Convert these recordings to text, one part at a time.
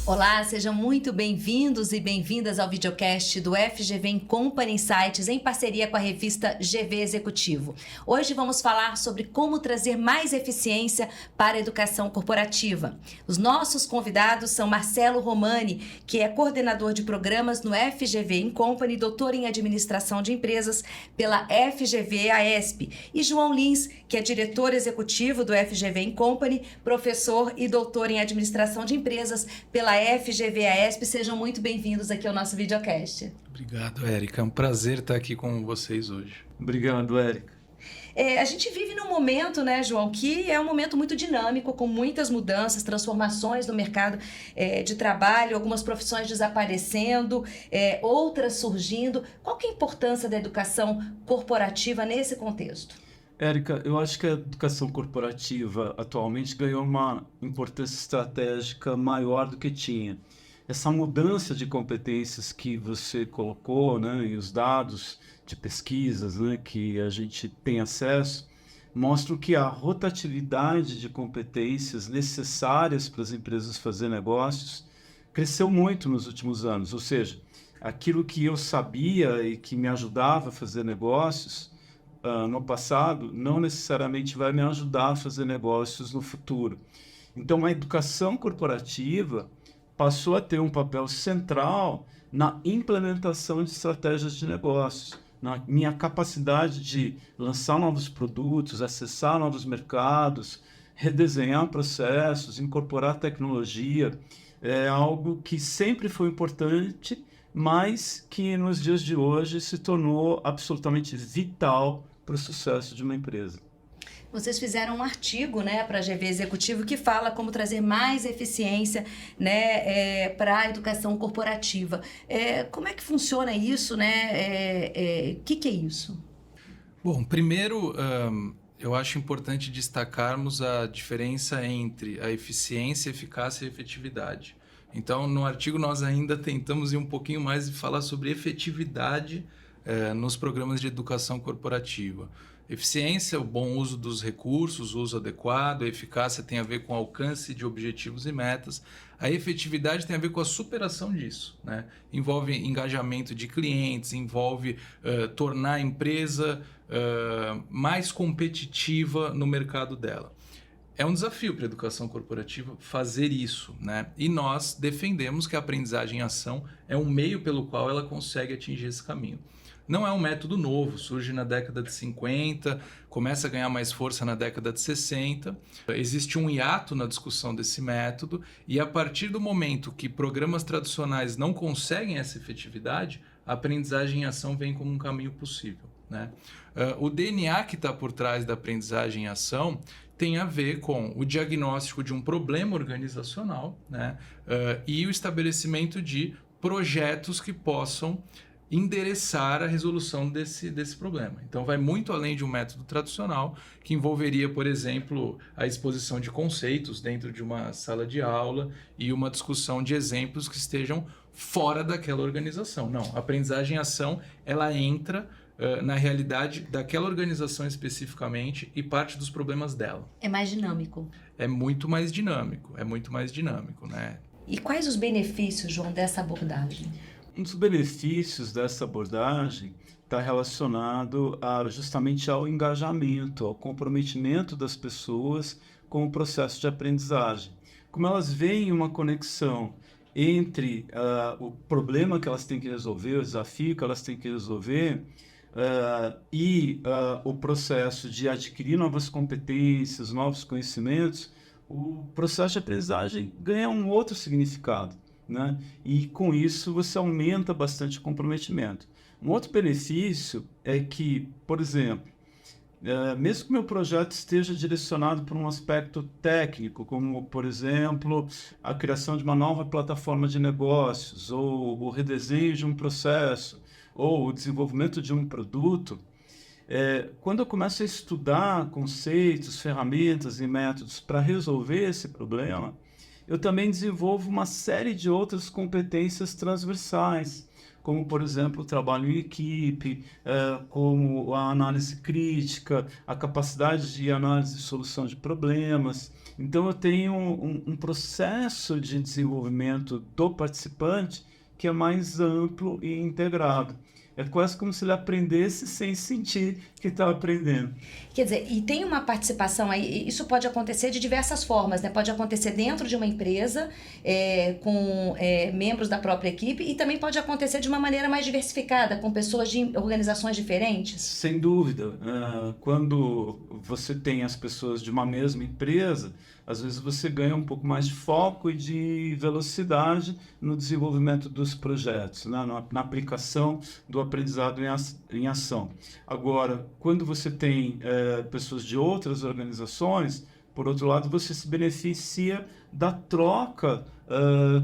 Olá, sejam muito bem-vindos e bem-vindas ao videocast do FGV Company Insights em parceria com a revista GV Executivo. Hoje vamos falar sobre como trazer mais eficiência para a educação corporativa. Os nossos convidados são Marcelo Romani, que é coordenador de programas no FGV Company, doutor em administração de empresas pela FGV-AESP, e João Lins, que é diretor executivo do FGV Company, professor e doutor em administração de empresas pela FGV-AESP. Sejam muito bem-vindos aqui ao nosso videocast. Obrigado, Érica. É um prazer estar aqui com vocês hoje. Obrigado, Érica. A gente vive num momento, né, João, que é um momento muito dinâmico, com muitas mudanças, transformações no mercado de trabalho, algumas profissões desaparecendo, outras surgindo. Qual que é a importância da educação corporativa nesse contexto? Érica, eu acho que a educação corporativa atualmente ganhou uma importância estratégica maior do que tinha. Essa mudança de competências que você colocou, né, e os dados de pesquisas, né, que a gente tem acesso, mostram que a rotatividade de competências necessárias para as empresas fazer negócios cresceu muito nos últimos anos. Ou seja, aquilo que eu sabia e que me ajudava a fazer negócios no passado, não necessariamente vai me ajudar a fazer negócios no futuro. Então, a educação corporativa passou a ter um papel central na implementação de estratégias de negócios, na minha capacidade de lançar novos produtos, acessar novos mercados, redesenhar processos, incorporar tecnologia. É algo que sempre foi importante, mas que nos dias de hoje se tornou absolutamente vital para o sucesso de uma empresa. Vocês fizeram um artigo, né, para a GV Executivo que fala como trazer mais eficiência, né, para a educação corporativa. Como é que funciona isso, né? Que é isso? Bom, primeiro, eu acho importante destacarmos a diferença entre a eficiência, eficácia e efetividade. Então, no artigo nós ainda tentamos ir um pouquinho mais e falar sobre efetividade nos programas de educação corporativa. Eficiência, o bom uso dos recursos, o uso adequado. A eficácia tem a ver com alcance de objetivos e metas. A efetividade tem a ver com a superação disso, né? Envolve engajamento de clientes, envolve tornar a empresa mais competitiva no mercado dela. É um desafio para a educação corporativa fazer isso, né? E nós defendemos que a aprendizagem em ação é um meio pelo qual ela consegue atingir esse caminho. Não é um método novo, surge na década de 50, começa a ganhar mais força na década de 60. Existe um hiato na discussão desse método e a partir do momento que programas tradicionais não conseguem essa efetividade, a aprendizagem em ação vem como um caminho possível, né? O DNA que está por trás da aprendizagem em ação tem a ver com o diagnóstico de um problema organizacional, né? E o estabelecimento de projetos que possam endereçar a resolução desse problema. Então vai muito além de um método tradicional que envolveria, por exemplo, a exposição de conceitos dentro de uma sala de aula e uma discussão de exemplos que estejam fora daquela organização. Não, a aprendizagem em ação, ela entra na realidade daquela organização especificamente e parte dos problemas dela. É mais dinâmico. É muito mais dinâmico, né? E quais os benefícios, João, dessa abordagem? Um dos benefícios dessa abordagem está relacionado justamente ao engajamento, ao comprometimento das pessoas com o processo de aprendizagem. Como elas veem uma conexão entre o problema que elas têm que resolver, o desafio que elas têm que resolver, e o processo de adquirir novas competências, novos conhecimentos, o processo de aprendizagem ganha um outro significado, né? E com isso você aumenta bastante o comprometimento. Um outro benefício é que, por exemplo, mesmo que meu projeto esteja direcionado para um aspecto técnico, como, por exemplo, a criação de uma nova plataforma de negócios, ou o redesenho de um processo, ou o desenvolvimento de um produto, quando eu começo a estudar conceitos, ferramentas e métodos para resolver esse problema, eu também desenvolvo uma série de outras competências transversais, como, por exemplo, o trabalho em equipe, como a análise crítica, a capacidade de análise e solução de problemas. Então, eu tenho um processo de desenvolvimento do participante que é mais amplo e integrado. É quase como se ele aprendesse sem sentir que está aprendendo. Quer dizer, e tem uma participação aí, isso pode acontecer de diversas formas, né? Pode acontecer dentro de uma empresa, com membros da própria equipe, e também pode acontecer de uma maneira mais diversificada, com pessoas de organizações diferentes. Sem dúvida. Quando você tem as pessoas de uma mesma empresa, às vezes você ganha um pouco mais de foco e de velocidade no desenvolvimento dos projetos, né? Na aplicação do aprendizado em ação. Agora, quando você tem pessoas de outras organizações, por outro lado, você se beneficia da troca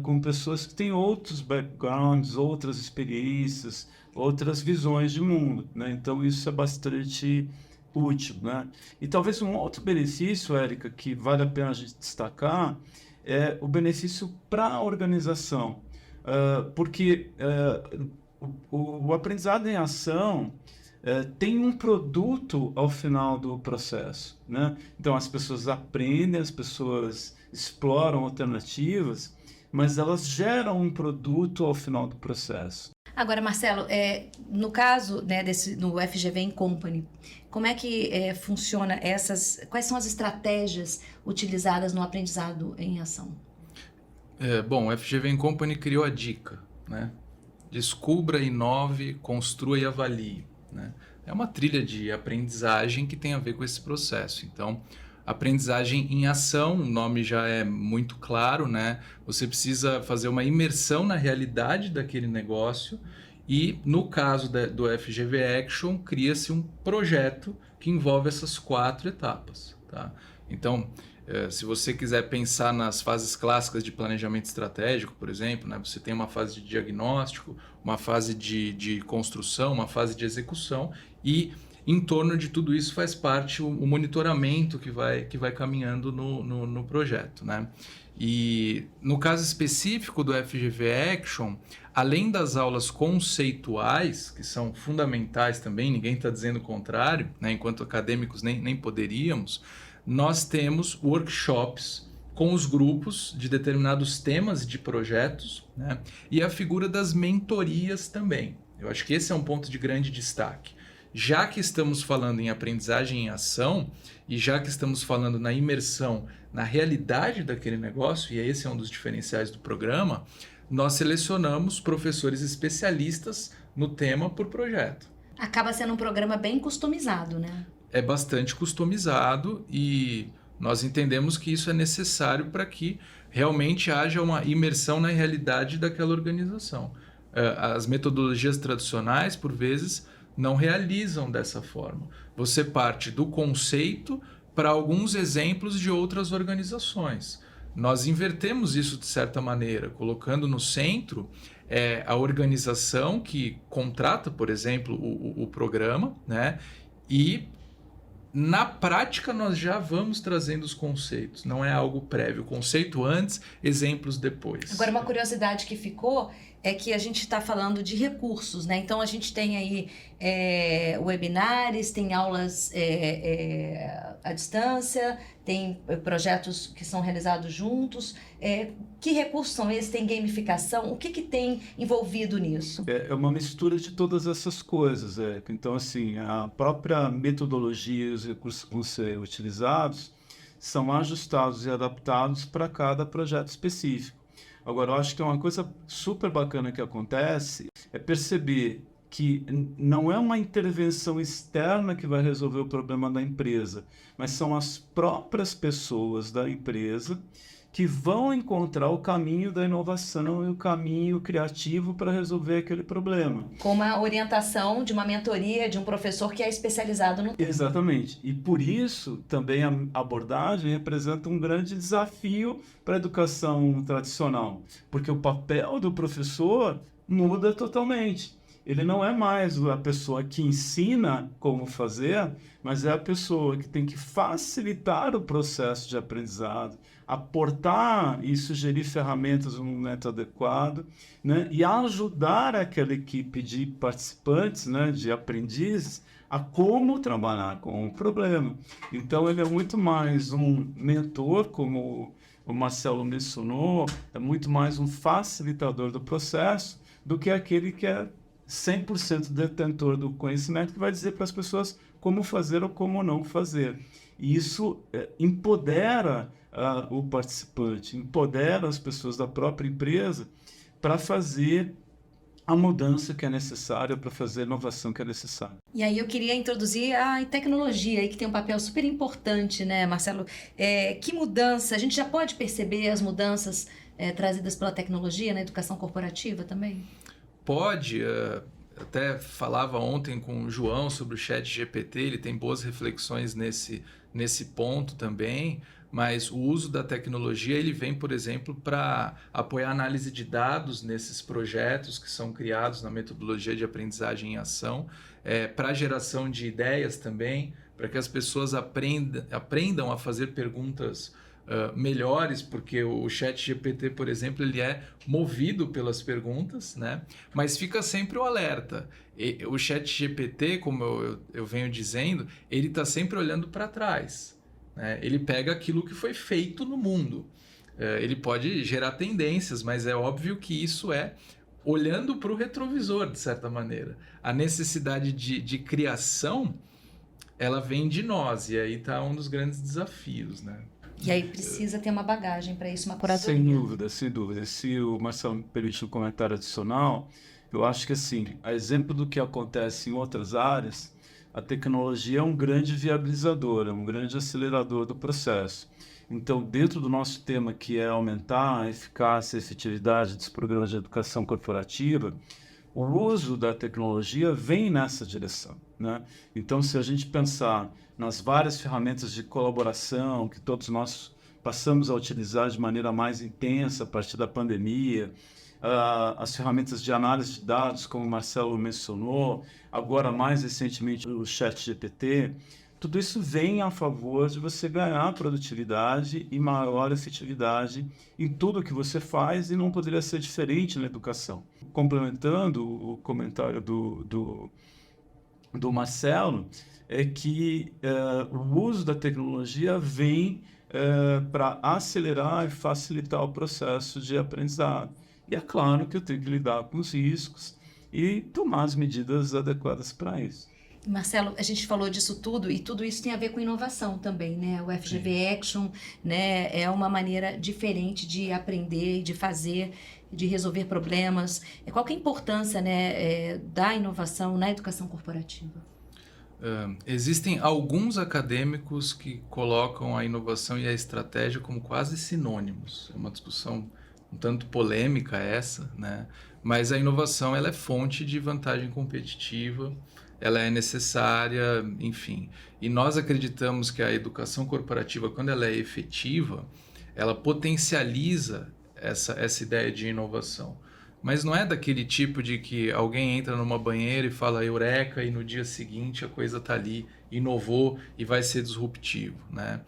com pessoas que têm outros backgrounds, outras experiências, outras visões de mundo, né? Então, isso é bastante útil, né? E talvez um outro benefício, Érica, que vale a pena a gente destacar, é o benefício para a organização. Porque o aprendizado em ação tem um produto ao final do processo, né? Então, as pessoas aprendem, as pessoas exploram alternativas, mas elas geram um produto ao final do processo. Agora, Marcelo, no caso, né, no FGV in Company, como é que funciona quais são as estratégias utilizadas no aprendizado em ação? Bom, o FGV in Company criou a dica, né? Descubra, inove, construa e avalie, né? É uma trilha de aprendizagem que tem a ver com esse processo. Então, aprendizagem em ação, o nome já é muito claro, né? Você precisa fazer uma imersão na realidade daquele negócio e, no caso do FGV Action, cria-se um projeto que envolve essas 4 etapas, tá? Então, se você quiser pensar nas fases clássicas de planejamento estratégico, por exemplo, né? Você tem uma fase de diagnóstico, uma fase de construção, uma fase de execução e em torno de tudo isso faz parte o monitoramento que vai caminhando no projeto, né? E no caso específico do FGV Action, além das aulas conceituais, que são fundamentais também, ninguém está dizendo o contrário, né? Enquanto acadêmicos nem poderíamos, nós temos workshops com os grupos de determinados temas de projetos, né? E a figura das mentorias também. Eu acho que esse é um ponto de grande destaque. Já que estamos falando em aprendizagem em ação e já que estamos falando na imersão na realidade daquele negócio, e esse é um dos diferenciais do programa, nós selecionamos professores especialistas no tema por projeto. Acaba sendo um programa bem customizado, né? É bastante customizado e nós entendemos que isso é necessário para que realmente haja uma imersão na realidade daquela organização. As metodologias tradicionais, por vezes, não realizam dessa forma. Você parte do conceito para alguns exemplos de outras organizações. Nós invertemos isso de certa maneira, colocando no centro a organização que contrata, por exemplo, o programa, né? E na prática nós já vamos trazendo os conceitos, não é algo prévio, conceito antes, exemplos depois. Agora, uma curiosidade que ficou é que a gente está falando de recursos, né? Então, a gente tem aí webinars, tem aulas à distância, tem projetos que são realizados juntos. Que recursos são esses? Tem gamificação? O que tem envolvido nisso? É uma mistura de todas essas coisas. Então, assim, a própria metodologia e os recursos que vão ser utilizados são ajustados e adaptados para cada projeto específico. Agora, eu acho que uma coisa super bacana que acontece é perceber que não é uma intervenção externa que vai resolver o problema da empresa, mas são as próprias pessoas da empresa que vão encontrar o caminho da inovação e o caminho criativo para resolver aquele problema. Com uma orientação de uma mentoria de um professor que é especializado no tema. Exatamente. E por isso também a abordagem representa um grande desafio para a educação tradicional, porque o papel do professor muda totalmente. ele não é mais a pessoa que ensina como fazer, mas é a pessoa que tem que facilitar o processo de aprendizado, aportar e sugerir ferramentas no momento adequado, né? E ajudar aquela equipe de participantes, né, de aprendizes, a como trabalhar com o problema. Então, ele é muito mais um mentor, como o Marcelo mencionou, é muito mais um facilitador do processo do que aquele que é 100% detentor do conhecimento, que vai dizer para as pessoas como fazer ou como não fazer. E isso empodera o participante, empodera as pessoas da própria empresa para fazer a mudança que é necessária, para fazer a inovação que é necessária. E aí eu queria introduzir a tecnologia, aí que tem um papel super importante, né, Marcelo? Que mudança? A gente já pode perceber as mudanças trazidas pela tecnologia na educação corporativa também? Pode. Até falava ontem com o João sobre o ChatGPT, ele tem boas reflexões nesse ponto também, mas o uso da tecnologia ele vem, por exemplo, para apoiar a análise de dados nesses projetos que são criados na metodologia de aprendizagem em ação, para a geração de ideias também, para que as pessoas aprendam a fazer perguntas melhores, porque o ChatGPT, por exemplo, ele é movido pelas perguntas, né? Mas fica sempre o alerta. O ChatGPT, como eu venho dizendo, ele está sempre olhando para trás, né? Ele pega aquilo que foi feito no mundo. Ele pode gerar tendências, mas é óbvio que isso é olhando para o retrovisor, de certa maneira. A necessidade de criação, ela vem de nós, e aí está um dos grandes desafios, né? E aí precisa ter uma bagagem para isso, uma curadoria. Sem dúvida, sem dúvida. Se o Marcelo me permite um comentário adicional, eu acho que assim, a exemplo do que acontece em outras áreas, a tecnologia é um grande viabilizador, é um grande acelerador do processo. Então, dentro do nosso tema, que é aumentar a eficácia e efetividade dos programas de educação corporativa, o uso da tecnologia vem nessa direção, né? Então, se a gente pensar nas várias ferramentas de colaboração que todos nós passamos a utilizar de maneira mais intensa a partir da pandemia, as ferramentas de análise de dados, como o Marcelo mencionou, agora mais recentemente o ChatGPT, tudo isso vem a favor de você ganhar produtividade e maior efetividade em tudo que você faz, e não poderia ser diferente na educação. Complementando o comentário do Marcelo, é que o uso da tecnologia vem para acelerar e facilitar o processo de aprendizado. E é claro que eu tenho que lidar com os riscos e tomar as medidas adequadas para isso. Marcelo, a gente falou disso tudo e tudo isso tem a ver com inovação também, né? O FGV Action, né, é uma maneira diferente de aprender, de fazer, de resolver problemas. Qual que é a importância, né, da inovação na educação corporativa? Existem alguns acadêmicos que colocam a inovação e a estratégia como quase sinônimos. É uma discussão um tanto polêmica essa, né? Mas a inovação ela é fonte de vantagem competitiva, ela é necessária, enfim. E nós acreditamos que a educação corporativa, quando ela é efetiva, ela potencializa essa ideia de inovação. Mas não é daquele tipo de que alguém entra numa banheira e fala eureka e no dia seguinte a coisa está ali, inovou e vai ser disruptivo, né?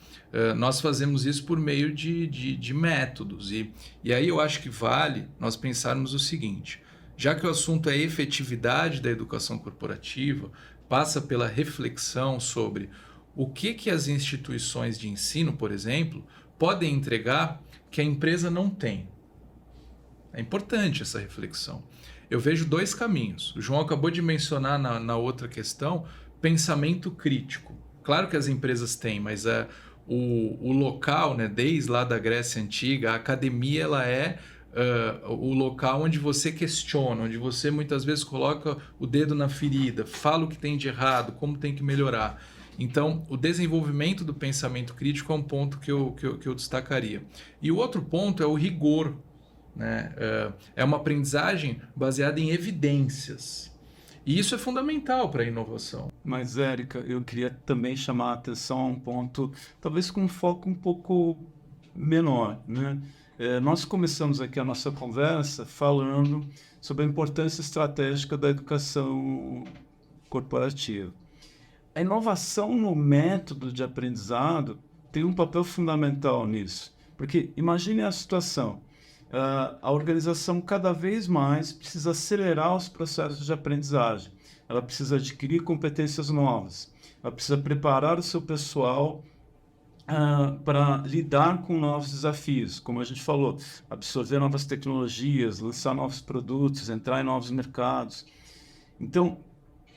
Nós fazemos isso por meio de métodos. E aí eu acho que vale nós pensarmos o seguinte: já que o assunto é efetividade da educação corporativa, passa pela reflexão sobre o que as instituições de ensino, por exemplo, podem entregar que a empresa não tem. É importante essa reflexão. Eu vejo dois caminhos. O João acabou de mencionar na outra questão, pensamento crítico. Claro que as empresas têm, mas o local, né, desde lá da Grécia Antiga, a academia ela é o local onde você questiona, onde você muitas vezes coloca o dedo na ferida, fala o que tem de errado, como tem que melhorar. Então, o desenvolvimento do pensamento crítico é um ponto que eu destacaria. E o outro ponto é o rigor, né? É uma aprendizagem baseada em evidências. E isso é fundamental para a inovação. Mas, Érica, eu queria também chamar a atenção a um ponto, talvez com um foco um pouco menor, né? Nós começamos aqui a nossa conversa falando sobre a importância estratégica da educação corporativa. A inovação no método de aprendizado tem um papel fundamental nisso, porque imagine a situação, a organização cada vez mais precisa acelerar os processos de aprendizagem, ela precisa adquirir competências novas, ela precisa preparar o seu pessoal para lidar com novos desafios, como a gente falou, absorver novas tecnologias, lançar novos produtos, entrar em novos mercados. Então,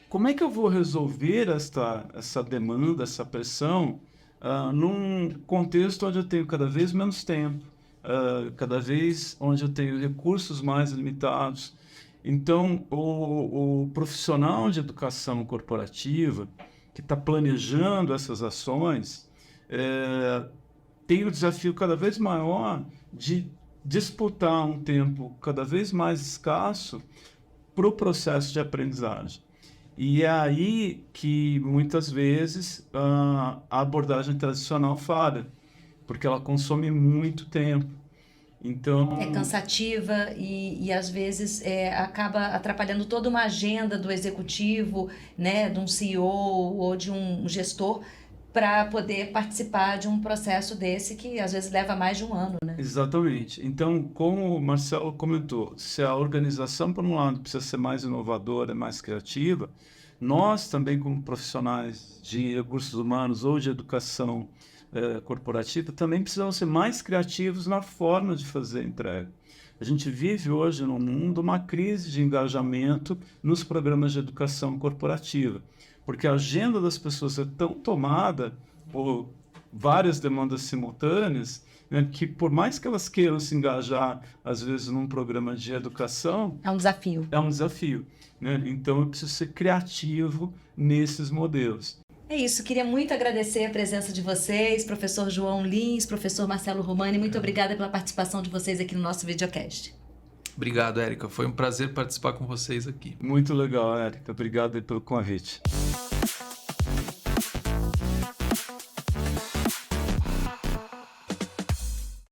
como é que eu vou resolver essa demanda, essa pressão, num contexto onde eu tenho cada vez menos tempo, cada vez onde eu tenho recursos mais limitados? Então, o profissional de educação corporativa que está planejando essas ações tem o desafio cada vez maior de disputar um tempo cada vez mais escasso para o processo de aprendizagem. E é aí que, muitas vezes, a abordagem tradicional falha, porque ela consome muito tempo. Então, é cansativa e às vezes acaba atrapalhando toda uma agenda do executivo, né, de um CEO ou de um gestor, para poder participar de um processo desse que às vezes leva mais de um ano, né? Exatamente. Então, como o Marcelo comentou, se a organização, por um lado, precisa ser mais inovadora, mais criativa, nós também, como profissionais de recursos humanos ou de educação corporativa, também precisamos ser mais criativos na forma de fazer a entrega. A gente vive hoje no mundo uma crise de engajamento nos programas de educação corporativa, porque a agenda das pessoas é tão tomada por várias demandas simultâneas, né, que por mais que elas queiram se engajar, às vezes, num programa de educação... É um desafio. É um desafio, né? Então, eu preciso ser criativo nesses modelos. É isso, queria muito agradecer a presença de vocês, professor João Lins, professor Marcelo Romani, muito obrigada pela participação de vocês aqui no nosso videocast. Obrigado, Érica. Foi um prazer participar com vocês aqui. Muito legal, Érica. Obrigado pelo convite.